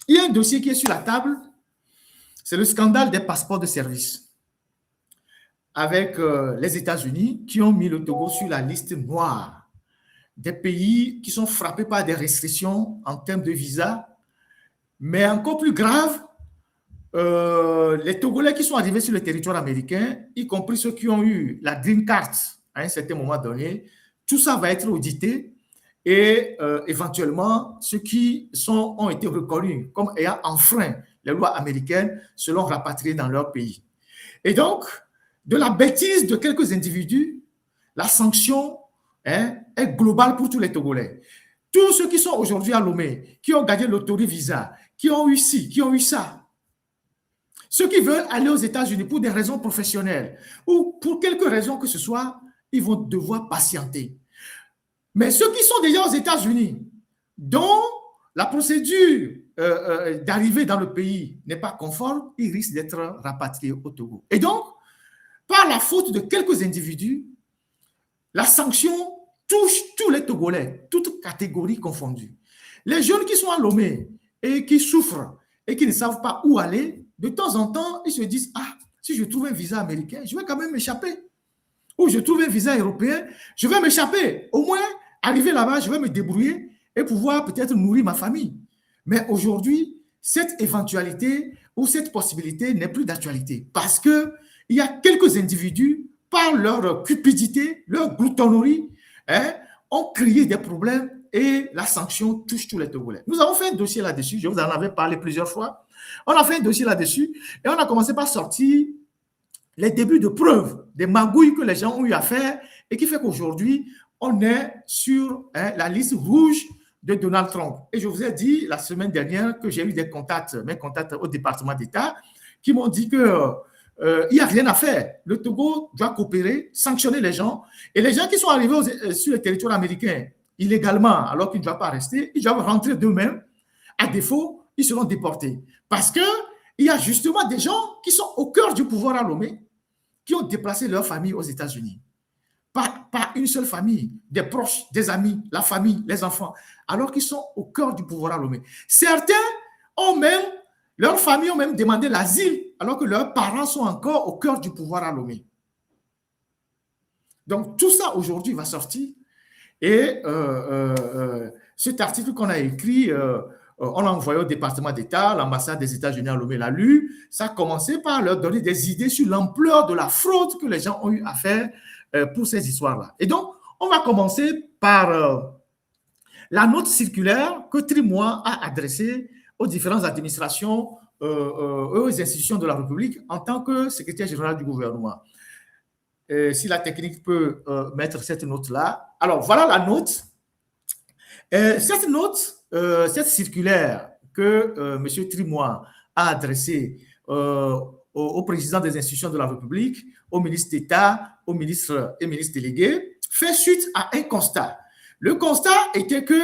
Il y a un dossier qui est sur la table, c'est le scandale des passeports de service, avec les États-Unis qui ont mis le Togo sur la liste noire des pays qui sont frappés par des restrictions en termes de visa. Mais encore plus grave, les Togolais qui sont arrivés sur le territoire américain, y compris ceux qui ont eu la Green Card à un certain moment donné, tout ça va être audité et éventuellement, ceux qui ont été reconnus comme ayant enfreint les lois américaines seront rapatriés dans leur pays. Et donc, de la bêtise de quelques individus, la sanction est globale pour tous les Togolais. Tous ceux qui sont aujourd'hui à Lomé, qui ont gagné l'autorivisa, qui ont eu ci, qui ont eu ça, ceux qui veulent aller aux États-Unis pour des raisons professionnelles ou pour quelque raison que ce soit, ils vont devoir patienter. Mais ceux qui sont déjà aux États-Unis, dont la procédure d'arrivée dans le pays n'est pas conforme, ils risquent d'être rapatriés au Togo. Et donc, par la faute de quelques individus, la sanction touche tous les Togolais, toutes catégories confondues. Les jeunes qui sont à Lomé et qui souffrent et qui ne savent pas où aller, de temps en temps, ils se disent « Ah, si je trouve un visa américain, je vais quand même m'échapper. Ou je trouve un visa européen, je vais m'échapper. Au moins, arriver là-bas, je vais me débrouiller et pouvoir peut-être nourrir ma famille. » Mais aujourd'hui, cette éventualité ou cette possibilité n'est plus d'actualité parce qu'il y a quelques individus, par leur cupidité, leur gloutonnerie, ont créé des problèmes et la sanction touche tous les Togolais. Nous avons fait un dossier là-dessus, je vous en avais parlé plusieurs fois. On a fait un dossier là-dessus et on a commencé par sortir les débuts de preuves, des magouilles que les gens ont eu à faire et qui fait qu'aujourd'hui, on est sur la liste rouge de Donald Trump. Et je vous ai dit la semaine dernière que j'ai eu des contacts, mes contacts au département d'État, qui m'ont dit que il n'y a rien à faire. Le Togo doit coopérer, sanctionner les gens. Et les gens qui sont arrivés sur le territoire américain illégalement, alors qu'ils ne doivent pas rester, ils doivent rentrer d'eux-mêmes. À défaut, ils seront déportés. Parce qu'il y a justement des gens qui sont au cœur du pouvoir à Lomé, qui ont déplacé leur famille aux États-Unis. Pas une seule famille, des proches, des amis, la famille, les enfants, alors qu'ils sont au cœur du pouvoir à Lomé. Certains ont même, leurs familles ont même demandé l'asile, alors que leurs parents sont encore au cœur du pouvoir à Lomé. Donc, tout ça aujourd'hui va sortir. Et cet article qu'on a écrit, on l'a envoyé au département d'État, l'ambassade des États-Unis à Lomé l'a lu. Ça a commencé par leur donner des idées sur l'ampleur de la fraude que les gens ont eu à faire pour ces histoires-là. Et donc, on va commencer par la note circulaire que Trimois a adressée aux différentes administrations aux institutions de la République en tant que secrétaire général du gouvernement. Si la technique peut mettre cette note-là. Alors, voilà la note. Cette note, cette circulaire que M. Trimois a adressée au président des institutions de la République, au ministre d'État, aux ministres et ministres délégués, fait suite à un constat. Le constat était que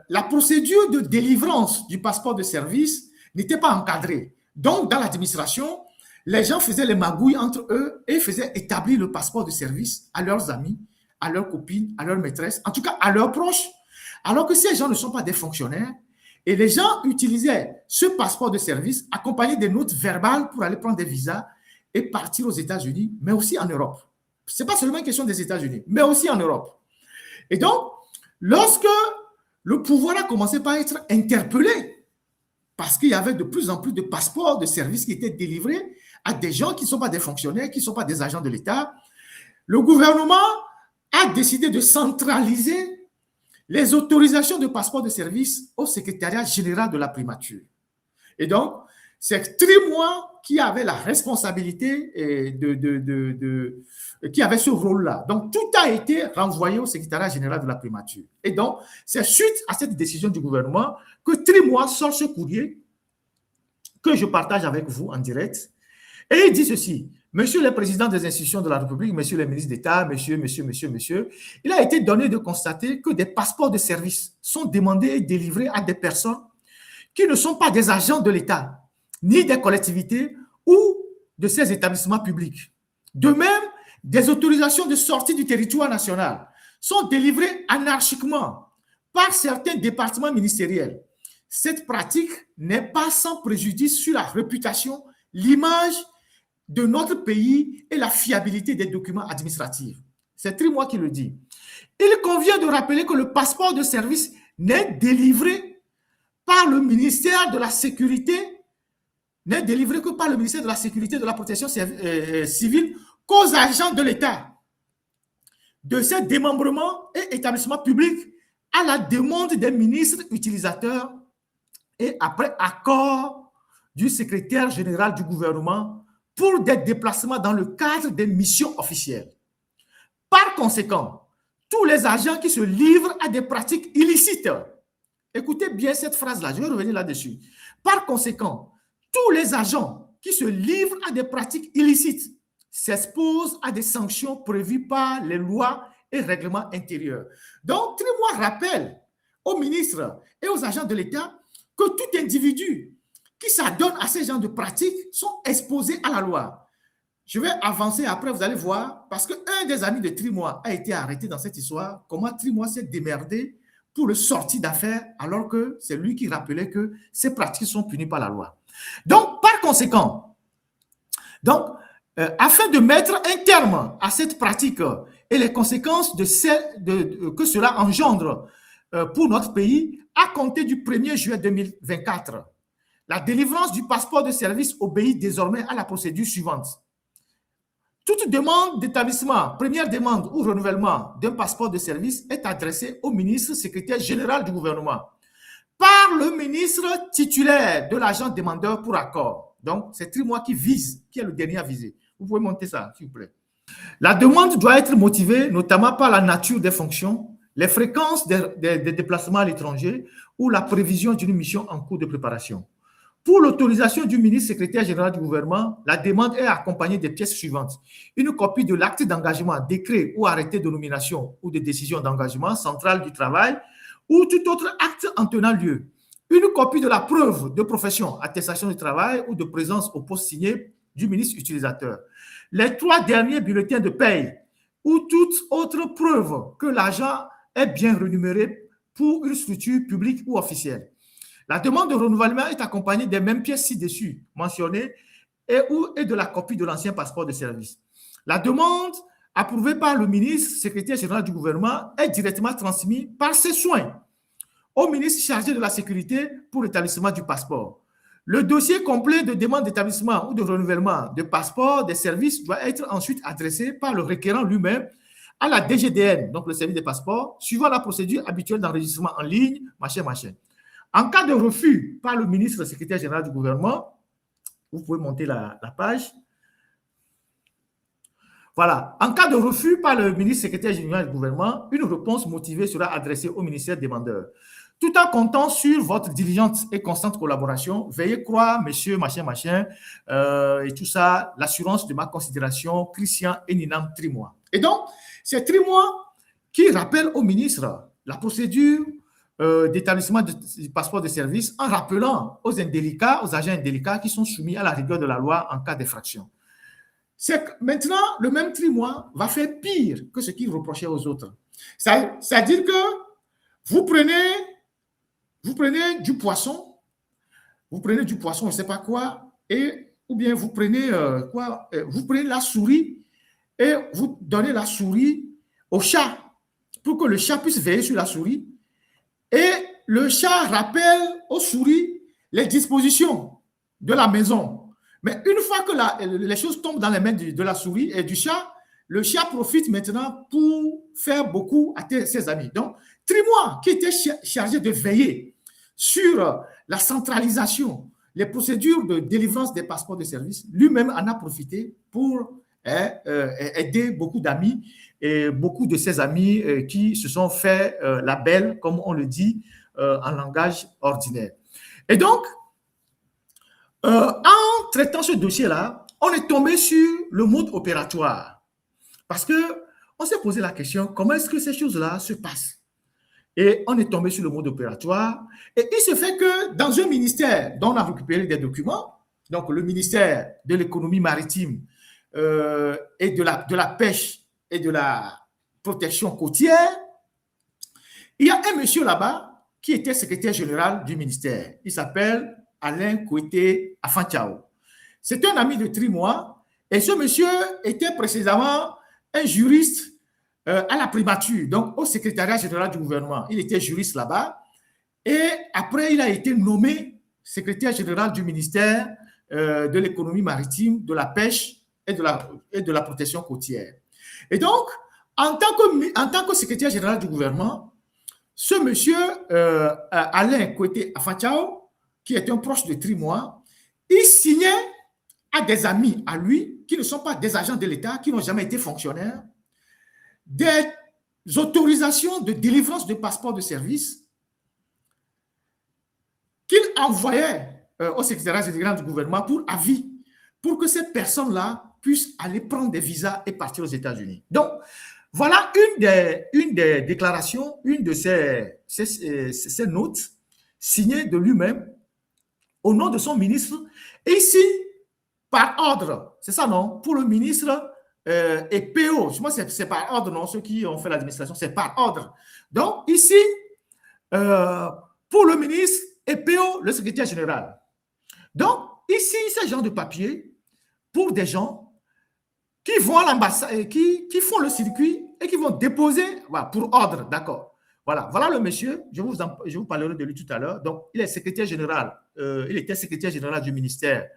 la procédure de délivrance du passeport de service n'était pas encadrée. Donc, dans l'administration, les gens faisaient les magouilles entre eux et faisaient établir le passeport de service à leurs amis, à leurs copines, à leurs maîtresses, en tout cas à leurs proches, alors que ces gens ne sont pas des fonctionnaires. Et les gens utilisaient ce passeport de service accompagné des notes verbales pour aller prendre des visas et partir aux États-Unis, mais aussi en Europe. Ce n'est pas seulement une question des États-Unis, mais aussi en Europe. Et donc, lorsque le pouvoir a commencé par être interpellé, parce qu'il y avait de plus en plus de passeports de service qui étaient délivrés à des gens qui ne sont pas des fonctionnaires, qui ne sont pas des agents de l'État, le gouvernement a décidé de centraliser les autorisations de passeports de service au secrétariat général de la primature. Et donc, c'est Trimois qui avait la responsabilité qui avait ce rôle-là. Donc, tout a été renvoyé au secrétariat général de la primature. Et donc, c'est suite à cette décision du gouvernement que Trimois sort ce courrier que je partage avec vous en direct. Et il dit ceci: Monsieur le Président des institutions de la République, Monsieur le ministre d'État, monsieur, il a été donné de constater que des passeports de service sont demandés et délivrés à des personnes qui ne sont pas des agents de l'État, ni des collectivités ou de ces établissements publics. De même, des autorisations de sortie du territoire national sont délivrées anarchiquement par certains départements ministériels. cette pratique n'est pas sans préjudice sur la réputation, l'image de notre pays et la fiabilité des documents administratifs. C'est Trimois qui le dit. Il convient de rappeler que le passeport de service n'est délivré par le ministère de la Sécurité, n'est délivré que par le ministère de la Sécurité et de la Protection civile qu'aux agents de l'État de ces démembrements et établissements publics à la demande des ministres utilisateurs et après accord du secrétaire général du gouvernement pour des déplacements dans le cadre des missions officielles. Par conséquent, tous les agents qui se livrent à des pratiques illicites, écoutez bien cette phrase-là, je vais revenir là-dessus. Par conséquent, tous les agents qui se livrent à des pratiques illicites s'exposent à des sanctions prévues par les lois et règlements intérieurs. Donc, Trimois rappelle aux ministres et aux agents de l'État que tout individu qui s'adonne à ces genres de pratiques sont exposés à la loi. Je vais avancer après, vous allez voir, parce qu'un des amis de Trimois a été arrêté dans cette histoire, comment Trimois s'est démerdé pour le sortir d'affaires, alors que c'est lui qui rappelait que ces pratiques sont punies par la loi. Donc, par conséquent, afin de mettre un terme à cette pratique et les conséquences que cela engendre pour notre pays, à compter du 1er juillet 2024, la délivrance du passeport de service obéit désormais à la procédure suivante. Toute demande d'établissement, première demande ou renouvellement d'un passeport de service est adressée au ministre secrétaire général du gouvernement par le ministre titulaire de l'agent demandeur pour accord. Donc, c'est Trimois qui vise, qui est le dernier à viser. Vous pouvez monter ça, s'il vous plaît. La demande doit être motivée notamment par la nature des fonctions, les fréquences des déplacements à l'étranger ou la prévision d'une mission en cours de préparation. Pour l'autorisation du ministre secrétaire général du gouvernement, la demande est accompagnée des pièces suivantes. Une copie de l'acte d'engagement, décret ou arrêté de nomination ou de décision d'engagement central du travail ou tout autre acte en tenant lieu. Une copie de la preuve de profession, attestation du travail ou de présence au poste signé du ministre utilisateur. Les 3 derniers bulletins de paye ou toute autre preuve que l'agent est bien rémunéré pour une structure publique ou officielle. La demande de renouvellement est accompagnée des mêmes pièces ci-dessus mentionnées et de la copie de l'ancien passeport de service. La demande approuvée par le ministre secrétaire général du gouvernement est directement transmise par ses soins au ministre chargé de la sécurité pour l'établissement du passeport. Le dossier complet de demande d'établissement ou de renouvellement de passeport des services doit être ensuite adressé par le requérant lui-même à la DGDN, donc le service des passeports, suivant la procédure habituelle d'enregistrement en ligne, machin. En cas de refus par le ministre secrétaire général du gouvernement, vous pouvez monter la page. Voilà. En cas de refus par le ministre secrétaire général du gouvernement, une réponse motivée sera adressée au ministère demandeur. Tout en comptant sur votre diligente et constante collaboration, veuillez croire, monsieur, machin, et tout ça, l'assurance de ma considération, Christian Eninam Trimois. Et donc, c'est Trimois qui rappelle au ministre la procédure d'établissement du passeport de service en rappelant aux indélicats, aux agents indélicats qui sont soumis à la rigueur de la loi en cas d'infraction. C'est que maintenant, le même Trimois va faire pire que ce qu'il reprochait aux autres. C'est-à-dire que vous prenez du poisson, je ne sais pas quoi, ou bien vous prenez vous prenez la souris et vous donnez la souris au chat pour que le chat puisse veiller sur la souris. Et le chat rappelle aux souris les dispositions de la maison. Mais une fois que les choses tombent dans les mains de la souris et du chat, le chat profite maintenant pour faire beaucoup à ses amis. Donc, Trimois, qui était chargé de veiller sur la centralisation, les procédures de délivrance des passeports de service, lui-même en a profité pour aider beaucoup d'amis et beaucoup de ses amis qui se sont fait la belle, comme on le dit en langage ordinaire. Et donc, en traitant ce dossier-là, on est tombé sur le mode opératoire. Parce qu'on s'est posé la question, comment est-ce que ces choses-là se passent? Et on est tombé sur le mode opératoire. Et il se fait que dans un ministère dont on a récupéré des documents, donc le ministère de l'économie maritime et de la pêche et de la protection côtière, il y a un monsieur là-bas qui était secrétaire général du ministère. Il s'appelle Alain Koité Afan-Tchao. C'est un ami de Trimois et ce monsieur était précédemment un juriste à la primature, donc au secrétariat général du gouvernement. Il était juriste là-bas et après, il a été nommé secrétaire général du ministère de l'économie maritime, de la pêche et de la protection côtière. Et donc, en tant que secrétaire général du gouvernement, ce monsieur, Alain Koité Afan-Tchao, qui est un proche de Trimois, il signait à des amis à lui, qui ne sont pas des agents de l'État, qui n'ont jamais été fonctionnaires, des autorisations de délivrance de passeports de service qu'il envoyait au secrétariat général du gouvernement pour avis, pour que ces personnes-là puissent aller prendre des visas et partir aux États-Unis. Donc, voilà une des déclarations, une de ces notes signées de lui-même au nom de son ministre. Et ici, par ordre, c'est ça, non? Pour le ministre et PO, moi, c'est par ordre, non? Ceux qui ont fait l'administration, c'est par ordre. Donc, ici, pour le ministre et PO, le secrétaire général. Donc, ici, ce genre de papier pour des gens qui vont à l'ambassade, qui font le circuit et qui vont déposer, voilà, pour ordre, d'accord. Voilà, voilà le monsieur, je vous parlerai de lui tout à l'heure. Donc, il est secrétaire général, il était secrétaire général du ministère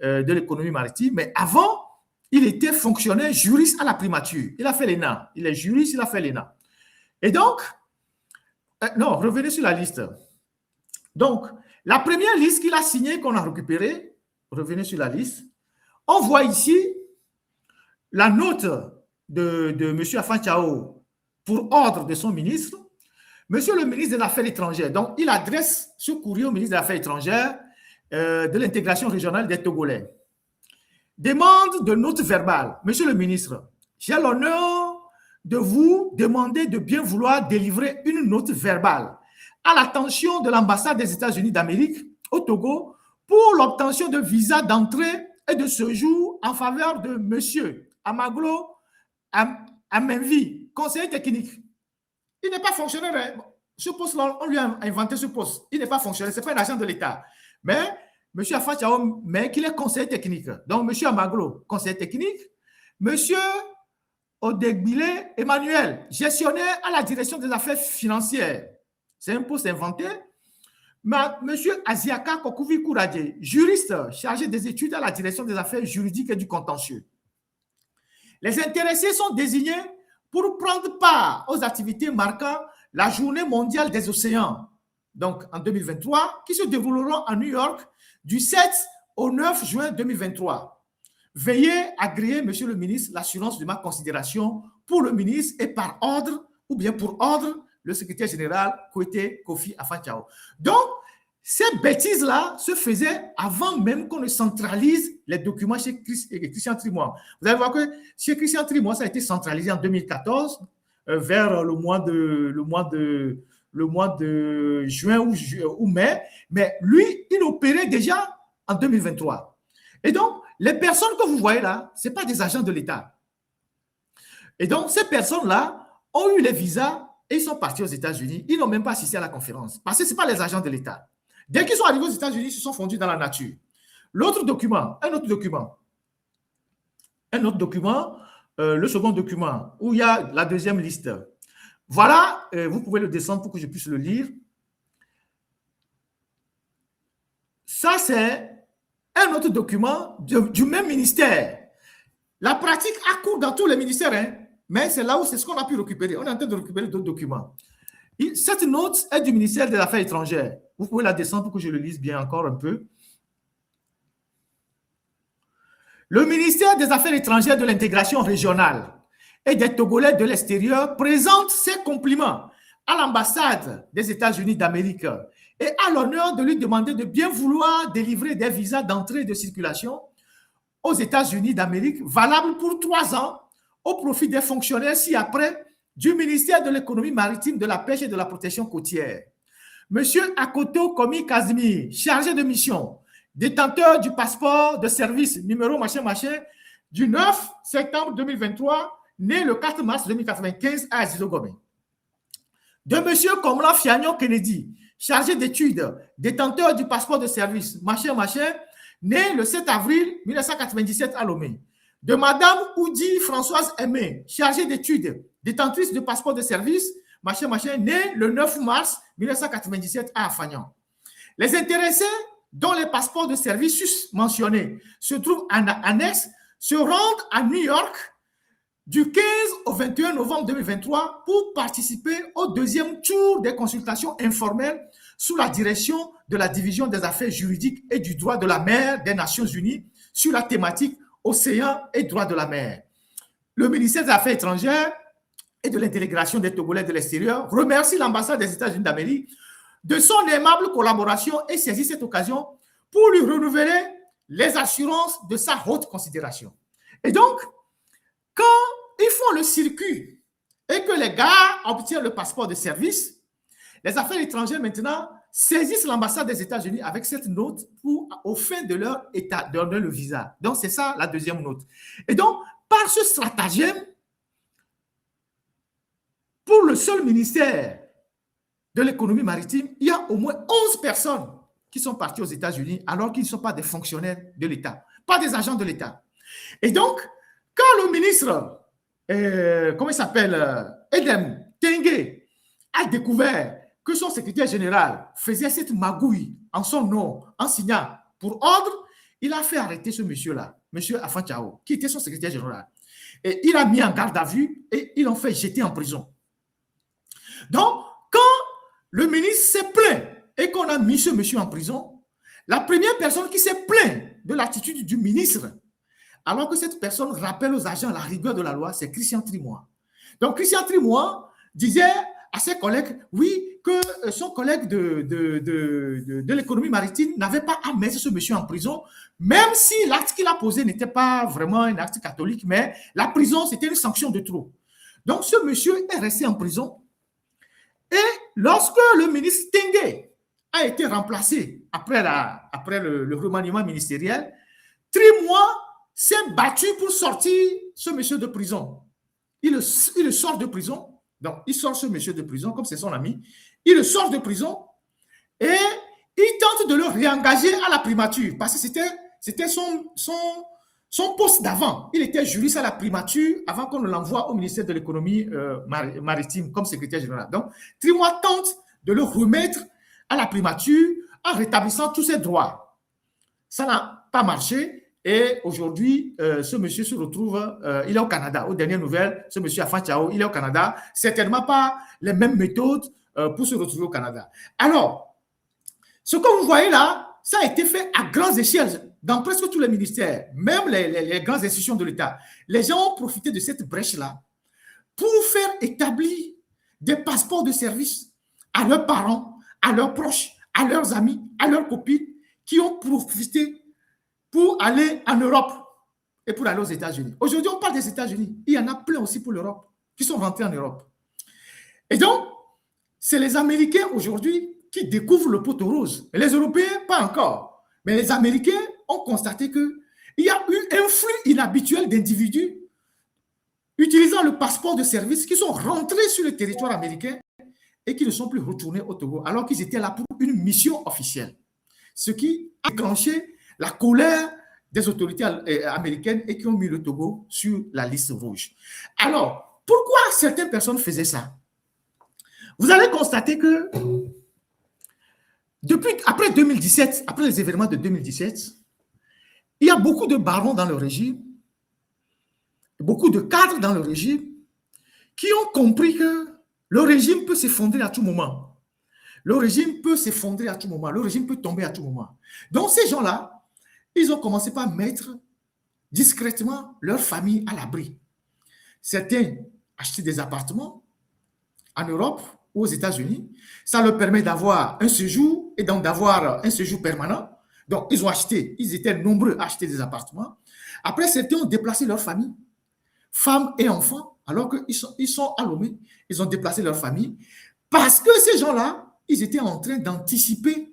de l'économie maritime, mais avant, il était fonctionnaire juriste à la primature. Il a fait l'ENA, il est juriste, il a fait l'ENA. Et donc, non, revenez sur la liste. Donc, la première liste qu'il a signée, qu'on a récupérée, revenez sur la liste, on voit ici la note de M. Afan-Tchao pour ordre de son ministre. Monsieur le ministre des Affaires étrangères, donc il adresse ce courrier au ministre des Affaires étrangères de l'intégration régionale des Togolais. Demande de note verbale. Monsieur le ministre, j'ai l'honneur de vous demander de bien vouloir délivrer une note verbale à l'attention de l'ambassade des États-Unis d'Amérique au Togo pour l'obtention de visa d'entrée et de séjour en faveur de monsieur Amaglo Amenvi, conseiller technique. Il n'est pas fonctionnaire. Ce poste-là, on lui a inventé ce poste. Il n'est pas fonctionnaire, ce n'est pas un agent de l'État. Mais M. Afan-Tchao, mais qu'il est conseiller technique. Donc, M. Amaglo, conseiller technique. M. Odegbile Emmanuel, gestionnaire à la direction des affaires financières. C'est un poste inventé. M. Aziaka Kokuvi Kouradje, juriste chargé des études à la direction des affaires juridiques et du contentieux. Les intéressés sont désignés pour prendre part aux activités marquant la Journée mondiale des océans, donc en 2023, qui se dérouleront à New York du 7 au 9 juin 2023. Veuillez agréer, monsieur le ministre, l'assurance de ma considération pour le ministre et par ordre, ou bien pour ordre, le secrétaire général Koité Kofi Afan-Tchao. Donc, ces bêtises-là se faisaient avant même qu'on ne centralise les documents chez Christian Trimois. Vous allez voir que chez Christian Trimois, ça a été centralisé en 2014, vers le mois de juin ou mai, mais lui, il opérait déjà en 2023. Et donc, les personnes que vous voyez là, ce n'est pas des agents de l'État. Et donc, ces personnes-là ont eu les visas et ils sont partis aux États-Unis. Ils n'ont même pas assisté à la conférence parce que ce n'est pas les agents de l'État. Dès qu'ils sont arrivés aux États-Unis, ils se sont fondus dans la nature. L'autre document, un autre document, le second document, où il y a la deuxième liste. Voilà, vous pouvez le descendre pour que je puisse le lire. Ça, c'est un autre document du même ministère. La pratique accourt dans tous les ministères, hein, mais c'est là où c'est ce qu'on a pu récupérer. On est en train de récupérer d'autres documents. Cette note est du ministère des Affaires étrangères. Vous pouvez la descendre pour que je le lise bien encore un peu. Le ministère des Affaires étrangères de l'intégration régionale et des Togolais de l'extérieur présente ses compliments à l'ambassade des États-Unis d'Amérique et a l'honneur de lui demander de bien vouloir délivrer des visas d'entrée et de circulation aux États-Unis d'Amérique valables pour 3 ans au profit des fonctionnaires ci-après du ministère de l'économie maritime, de la pêche et de la protection côtière. Monsieur Akoto Komi Kazmi, chargé de mission, détenteur du passeport de service numéro machin du 9 septembre 2023, né le 4 mars 2095 à Azizogome. De monsieur Komla Fiagnon Kennedy, chargé d'études, détenteur du passeport de service, machin, machin, né le 7 avril 1997 à Lomé. De Madame Oudi Françoise Aimé, chargée d'études, détentrice de passeport de service, machin, machin, né le 9 mars 1997 à Afagnan. Les intéressés dont les passeports de service mentionnés se trouvent en annexe se rendent à New York du 15 au 21 novembre 2023 pour participer au deuxième tour des consultations informelles sous la direction de la Division des affaires juridiques et du droit de la mer des Nations Unies sur la thématique Océan et droit de la mer. Le ministère des Affaires étrangères et de l'intégration des Togolais de l'extérieur remercie l'ambassade des États-Unis d'Amérique de son aimable collaboration et saisit cette occasion pour lui renouveler les assurances de sa haute considération. Et donc, quand ils font le circuit et que les gars obtiennent le passeport de service, les affaires étrangères maintenant saisissent l'ambassade des États-Unis avec cette note pour, au fin de leur état, donner le visa. Donc, c'est ça la deuxième note. Et donc, par ce stratagème, pour le seul ministère de l'économie maritime, il y a au moins 11 personnes qui sont parties aux États-Unis alors qu'ils ne sont pas des fonctionnaires de l'État, pas des agents de l'État. Et donc, quand le ministre, comment il s'appelle, Edem Tengue, a découvert que son secrétaire général faisait cette magouille en son nom, en signant pour ordre, il a fait arrêter ce monsieur-là, monsieur Afan Chao, qui était son secrétaire général. Et il a mis en garde à vue et ils l'ont fait jeter en prison. Donc, quand le ministre s'est plaint et qu'on a mis ce monsieur en prison, la première personne qui s'est plaint de l'attitude du ministre, alors que cette personne rappelle aux agents la rigueur de la loi, c'est Christian Trimois. Donc, Christian Trimois disait à ses collègues, oui, que son collègue de l'économie maritime n'avait pas à mettre ce monsieur en prison, même si l'acte qu'il a posé n'était pas vraiment un acte catholique, mais la prison, c'était une sanction de trop. Donc, ce monsieur est resté en prison. Et lorsque le ministre Tengue a été remplacé après le remaniement ministériel, Trimois s'est battu pour sortir ce monsieur de prison. Il le sort de prison. Donc, il sort ce monsieur de prison, comme c'est son ami. Il le sort de prison et il tente de le réengager à la primature parce que c'était son poste d'avant. Il était juriste à la primature avant qu'on ne l'envoie au ministère de l'économie maritime comme secrétaire général. Donc, Trimois tente de le remettre à la primature en rétablissant tous ses droits. Ça n'a pas marché. Et aujourd'hui, ce monsieur se retrouve, il est au Canada. Aux dernières nouvelles, ce monsieur Afan Chao, il est au Canada. Certainement pas les mêmes méthodes pour se retrouver au Canada. Alors, ce que vous voyez là, ça a été fait à grandes échelles dans presque tous les ministères, même les grandes institutions de l'État. Les gens ont profité de cette brèche-là pour faire établir des passeports de service à leurs parents, à leurs proches, à leurs amis, à leurs copines qui ont profité pour aller en Europe et pour aller aux États-Unis. Aujourd'hui, on parle des États-Unis. Il y en a plein aussi pour l'Europe, qui sont rentrés en Europe. Et donc, c'est les Américains aujourd'hui qui découvrent le poteau rose. Mais les Européens, pas encore. Mais les Américains ont constaté qu'il y a eu un flux inhabituel d'individus utilisant le passeport de service qui sont rentrés sur le territoire américain et qui ne sont plus retournés au Togo, alors qu'ils étaient là pour une mission officielle. Ce qui a déclenché la colère des autorités américaines et qui ont mis le Togo sur la liste rouge. Alors, pourquoi certaines personnes faisaient ça? Vous allez constater que après 2017, après les événements de 2017, il y a beaucoup de barons dans le régime, beaucoup de cadres dans le régime qui ont compris que le régime peut s'effondrer à tout moment. Le régime peut s'effondrer à tout moment. Le régime peut tomber à tout moment. Donc, ces gens-là, ils ont commencé par mettre discrètement leur famille à l'abri. Certains achetaient des appartements en Europe ou aux États-Unis. Ça leur permet d'avoir un séjour et donc d'avoir un séjour permanent. Donc, ils ont acheté, ils étaient nombreux à acheter des appartements. Après, certains ont déplacé leur famille, femmes et enfants, alors qu'ils sont à Lomé. Ils ont déplacé leur famille parce que ces gens-là, ils étaient en train d'anticiper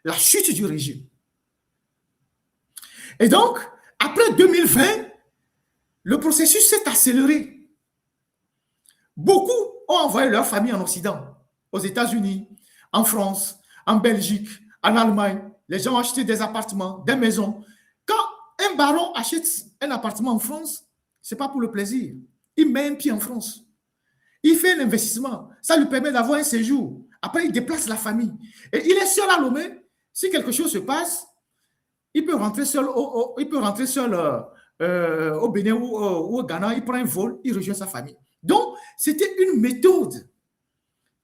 la chute du régime. Et donc, après 2020, le processus s'est accéléré. Beaucoup ont envoyé leur famille en Occident, aux États-Unis, en France, en Belgique, en Allemagne. Les gens ont acheté des appartements, des maisons. Quand un baron achète un appartement en France, ce n'est pas pour le plaisir. Il met un pied en France. Il fait un investissement. Ça lui permet d'avoir un séjour. Après, il déplace la famille. Et il est seul à Lomé. Si quelque chose se passe, il peut rentrer seul au Bénin ou au Ghana. Il prend un vol, il rejoint sa famille. Donc, c'était une méthode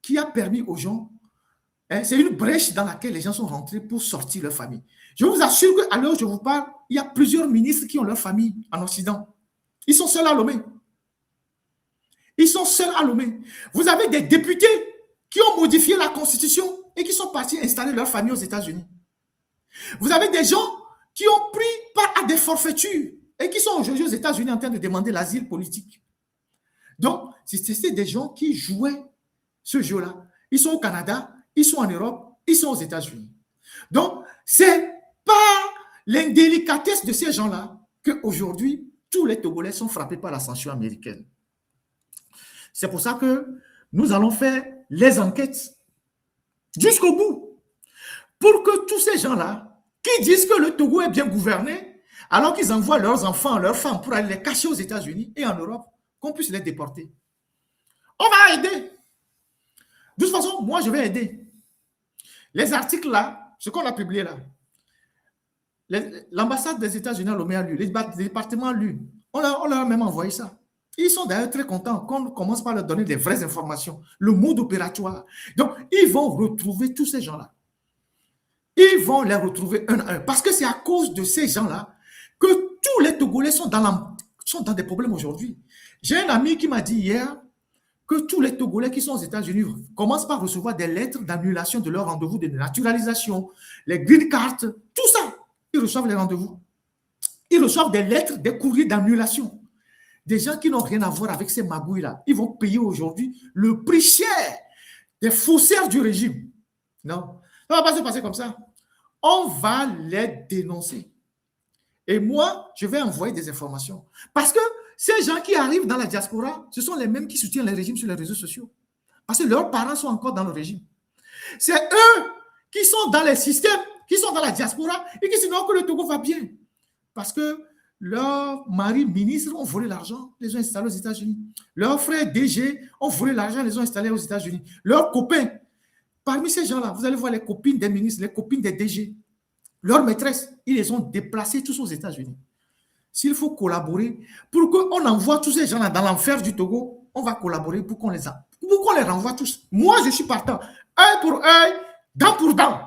qui a permis aux gens, c'est une brèche dans laquelle les gens sont rentrés pour sortir leur famille. Je vous assure qu'à l'heure où je vous parle, il y a plusieurs ministres qui ont leur famille en Occident. Ils sont seuls à Lomé. Ils sont seuls à Lomé. Vous avez des députés qui ont modifié la Constitution et qui sont partis installer leur famille aux États-Unis. Vous avez des gens qui ont pris part à des forfaitures et qui sont aujourd'hui aux États-Unis en train de demander l'asile politique. Donc, c'est des gens qui jouaient ce jeu-là. Ils sont au Canada, ils sont en Europe, ils sont aux États-Unis. Donc, c'est par l'indélicatesse de ces gens-là qu'aujourd'hui, tous les Togolais sont frappés par la censure américaine. C'est pour ça que nous allons faire les enquêtes jusqu'au bout pour que tous ces gens-là qui disent que le Togo est bien gouverné, alors qu'ils envoient leurs enfants, leurs femmes pour aller les cacher aux États-Unis et en Europe, qu'on puisse les déporter. On va aider. De toute façon, moi, je vais aider. Les articles là, ce qu'on a publié là, l'ambassade des États-Unis à Lomé a lu, les départements lu, on leur a même envoyé ça. Ils sont d'ailleurs très contents qu'on commence par leur donner des vraies informations, le mode opératoire. Donc, ils vont retrouver tous ces gens-là. Ils vont les retrouver un à un. Parce que c'est à cause de ces gens-là que tous les Togolais sont dans des problèmes aujourd'hui. J'ai un ami qui m'a dit hier que tous les Togolais qui sont aux États-Unis commencent par recevoir des lettres d'annulation de leur rendez-vous de naturalisation, les green cards, tout ça. Ils reçoivent les rendez-vous. Ils reçoivent des lettres, des courriers d'annulation. Des gens qui n'ont rien à voir avec ces magouilles-là. Ils vont payer aujourd'hui le prix cher des faussaires du régime. Non, ça ne va pas se passer comme ça. On va les dénoncer. Et moi, je vais envoyer des informations. Parce que ces gens qui arrivent dans la diaspora, ce sont les mêmes qui soutiennent le régime sur les réseaux sociaux. Parce que leurs parents sont encore dans le régime. C'est eux qui sont dans les systèmes, qui sont dans la diaspora et qui disent non que le Togo va bien. Parce que leurs maris ministres ont volé l'argent, les ont installés aux États-Unis. Leurs frères DG ont volé l'argent, les ont installés aux États-Unis. Leurs copains, parmi ces gens-là, vous allez voir les copines des ministres, les copines des DG, leurs maîtresses, ils les ont déplacés tous aux États-Unis. S'il faut collaborer pour qu'on envoie tous ces gens-là dans l'enfer du Togo, on va collaborer pour qu'on les renvoie tous. Moi, je suis partant. Œil pour œil, dent pour dent.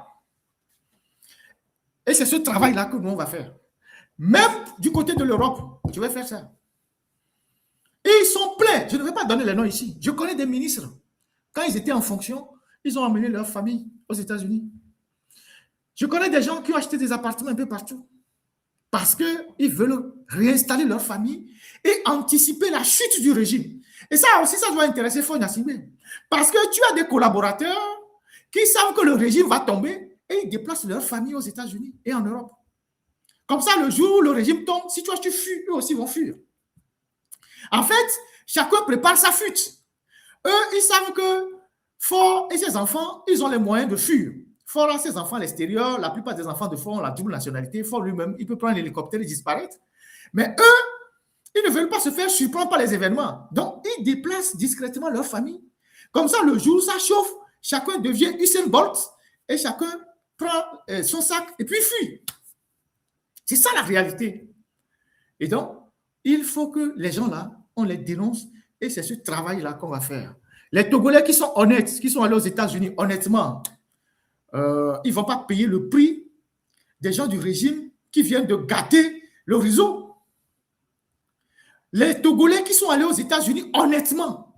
Et c'est ce travail-là que nous, on va faire. Même du côté de l'Europe, je vais faire ça. Et ils sont pleins. Je ne vais pas donner les noms ici. Je connais des ministres. Quand ils étaient en fonction, ils ont amené leur famille aux États-Unis. Je connais des gens qui ont acheté des appartements un peu partout parce qu'ils veulent réinstaller leur famille et anticiper la chute du régime. Et ça aussi, ça doit intéresser Faure Gnassingbé. Parce que tu as des collaborateurs qui savent que le régime va tomber et ils déplacent leur famille aux États-Unis et en Europe. Comme ça, le jour où le régime tombe, si toi tu fuis, eux aussi vont fuir. En fait, chacun prépare sa fuite. Eux, ils savent que Faure et ses enfants, ils ont les moyens de fuir. Faure a ses enfants à l'extérieur, la plupart des enfants de Faure ont la double nationalité. Faure lui-même, il peut prendre l'hélicoptère et disparaître. Mais eux, ils ne veulent pas se faire surprendre par les événements. Donc, ils déplacent discrètement leur famille. Comme ça, le jour où ça chauffe, chacun devient Usain Bolt et chacun prend son sac et puis fuit. C'est ça la réalité. Et donc, il faut que les gens là, on les dénonce et c'est ce travail-là qu'on va faire. Les Togolais qui sont honnêtes, qui sont allés aux États-Unis, honnêtement, ils ne vont pas payer le prix des gens du régime qui viennent de gâter le réseau. Les Togolais qui sont allés aux États-Unis honnêtement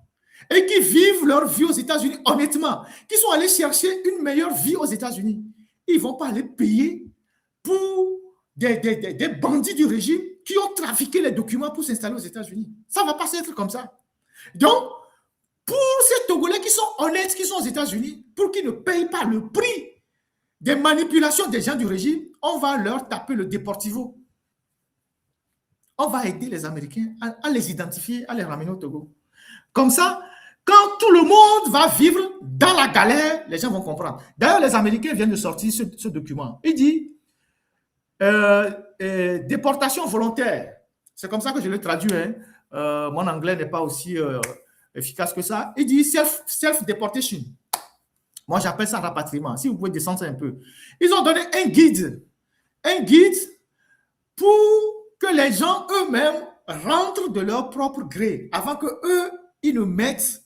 et qui vivent leur vie aux États-Unis honnêtement, qui sont allés chercher une meilleure vie aux États-Unis, ils ne vont pas aller payer pour des bandits du régime qui ont trafiqué les documents pour s'installer aux États-Unis. Ça ne va pas être comme ça. Donc, pour ces Togolais qui sont honnêtes, qui sont aux États-Unis, pour qu'ils ne payent pas le prix des manipulations des gens du régime, on va leur taper le déportivo. On va aider les Américains à les identifier, à les ramener au Togo. Comme ça, quand tout le monde va vivre dans la galère, les gens vont comprendre. D'ailleurs, les Américains viennent de sortir ce document. Il dit déportation volontaire. C'est comme ça que je le traduis. Hein. Mon anglais n'est pas aussi efficace que ça. Il dit self-deportation. Moi, j'appelle ça rapatriement. Si vous pouvez descendre un peu. Ils ont donné un guide pour que les gens eux-mêmes rentrent de leur propre gré avant que eux, ils ne mettent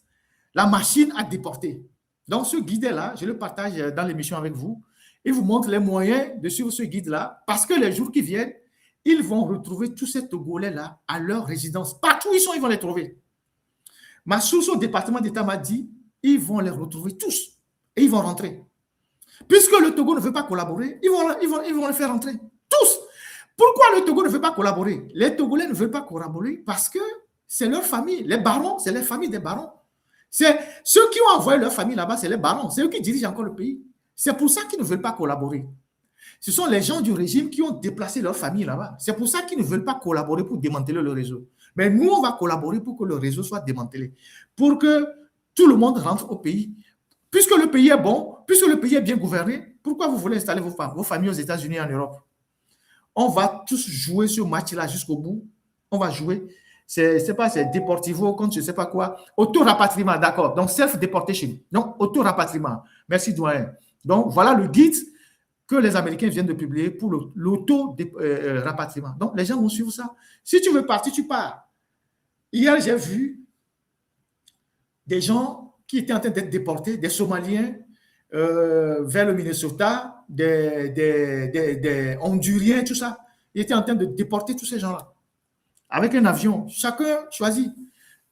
la machine à déporter. Donc, ce guide-là, je le partage dans l'émission avec vous. Il vous montre les moyens de suivre ce guide-là parce que les jours qui viennent, ils vont retrouver tous ces Togolais-là à leur résidence. Partout où ils sont, ils vont les trouver. Ma source au département d'État m'a dit, ils vont les retrouver tous et ils vont rentrer. Puisque le Togo ne veut pas collaborer, ils vont les faire rentrer. Tous. Pourquoi le Togo ne veut pas collaborer? Les Togolais ne veulent pas collaborer parce que c'est leur famille. Les barons, c'est les familles des barons. C'est ceux qui ont envoyé leur famille là-bas, c'est les barons. C'est eux qui dirigent encore le pays. C'est pour ça qu'ils ne veulent pas collaborer. Ce sont les gens du régime qui ont déplacé leur famille là-bas. C'est pour ça qu'ils ne veulent pas collaborer pour démanteler le réseau. Mais nous, on va collaborer pour que le réseau soit démantelé. Pour que tout le monde rentre au pays. Puisque le pays est bon, puisque le pays est bien gouverné, pourquoi vous voulez installer vos familles aux États-Unis et en Europe? On va tous jouer ce match-là jusqu'au bout. On va jouer. C'est Deportivo contre je ne sais pas quoi. Auto-rapatriement, d'accord. Donc, self-deportation. Donc, auto-rapatriement. Merci, doyen. Donc, voilà le guide que les Américains viennent de publier pour l'auto-rapatriement. Donc, les gens vont suivre ça. Si tu veux partir, tu pars. Hier, j'ai vu des gens qui étaient en train d'être déportés, des Somaliens vers le Minnesota, des Honduriens, tout ça. Ils étaient en train de déporter tous ces gens-là avec un avion. Chacun choisit.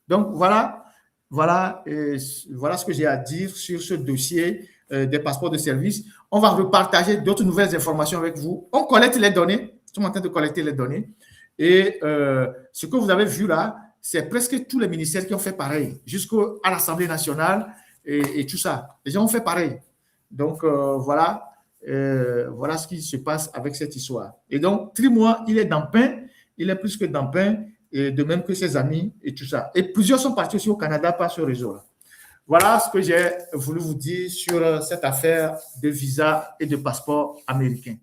Donc, voilà ce que j'ai à dire sur ce dossier des passeports de service. On va repartager d'autres nouvelles informations avec vous. On collecte les données. Nous sommes en train de collecter les données. Et ce que vous avez vu là, c'est presque tous les ministères qui ont fait pareil, jusqu'à l'Assemblée nationale et tout ça. Les gens ont fait pareil. Donc, voilà ce qui se passe avec cette histoire. Et donc, Trimois, il est dans pain, il est plus que dans pain, et de même que ses amis et tout ça. Et plusieurs sont partis aussi au Canada par ce réseau-là. Voilà ce que j'ai voulu vous dire sur cette affaire de visa et de passeport américain.